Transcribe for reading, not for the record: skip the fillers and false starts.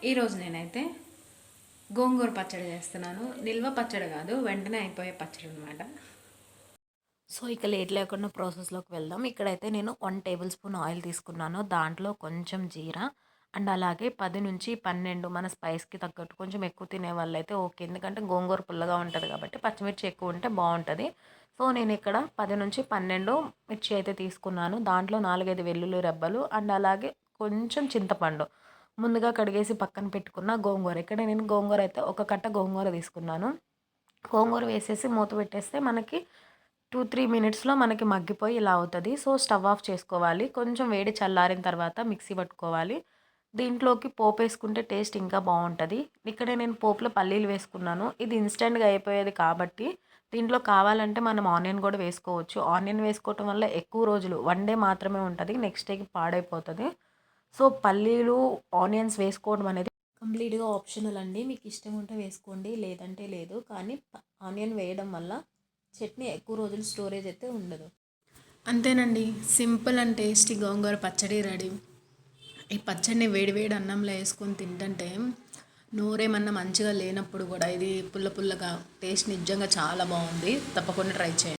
ఈరోజు నేనైతే గోంగూర పచ్చడి చేస్తున్నాను. నిల్వ పచ్చడి కాదు, వెంటనే అయిపోయే పచ్చడి అనమాట. సో ఇక లేట్ లేకుండా ప్రాసెస్లోకి వెళ్దాం. ఇక్కడైతే నేను 1 టేబుల్ స్పూన్ ఆయిల్ తీసుకున్నాను. దాంట్లో కొంచెం జీరా అండ్ అలాగే 10-12 మన స్పైస్కి తగ్గట్టు కొంచెం ఎక్కువ తినే వాళ్ళైతే ఓకే. ఎందుకంటే గోంగూర పుల్లగా ఉంటుంది కాబట్టి పచ్చిమిర్చి ఎక్కువ ఉంటే బాగుంటుంది. సో నేను ఇక్కడ 10-12 మిర్చి అయితే తీసుకున్నాను. దాంట్లో 4-5 వెల్లుల్లి రెబ్బలు అండ్ అలాగే కొంచెం చింతపండు ముందుగా కడిగేసి పక్కన పెట్టుకున్న గోంగూర. ఇక్కడ నేను గోంగూర అయితే ఒక కట్ట గోంగూర తీసుకున్నాను. గోంగూర వేసేసి మూత పెట్టేస్తే మనకి 2-3 మినిట్స్లో మనకి మగ్గిపోయి ఇలా అవుతుంది. సో స్టవ్ ఆఫ్ చేసుకోవాలి. కొంచెం వేడి చల్లారిన తర్వాత మిక్సీ పట్టుకోవాలి. దీంట్లోకి పోపు వేసుకుంటే టేస్ట్ ఇంకా బాగుంటుంది. ఇక్కడ నేను పోపులో పల్లీలు వేసుకున్నాను. ఇది ఇన్స్టెంట్గా అయిపోయేది కాబట్టి దీంట్లో కావాలంటే మనం ఆనియన్ కూడా వేసుకోవచ్చు. ఆనియన్ వేసుకోవటం వల్ల ఎక్కువ రోజులు 1 డే మాత్రమే ఉంటుంది, నెక్స్ట్ డేకి పాడైపోతుంది. సో పల్లీలు ఆనియన్స్ వేసుకోవడం అనేది కంప్లీట్గా ఆప్షనల్ అండి. మీకు ఇష్టం ఉంటే వేసుకోండి, లేదంటే లేదు. కానీ ఆనియన్ వేయడం వల్ల చట్నీ ఎక్కువ రోజులు స్టోరేజ్ అయితే ఉండదు. అంతేనండి, సింపుల్ అండ్ టేస్టీ గోంగూర పచ్చడి రెడీ. ఈ పచ్చడిని వేడి వేడి అన్నంలో వేసుకొని తింటుంటే నోరేమన్నా మంచిగా లేనప్పుడు కూడా ఇది పుల్ల పుల్లగా టేస్ట్ నిజంగా చాలా బాగుంది. తప్పకుండా ట్రై చేయండి.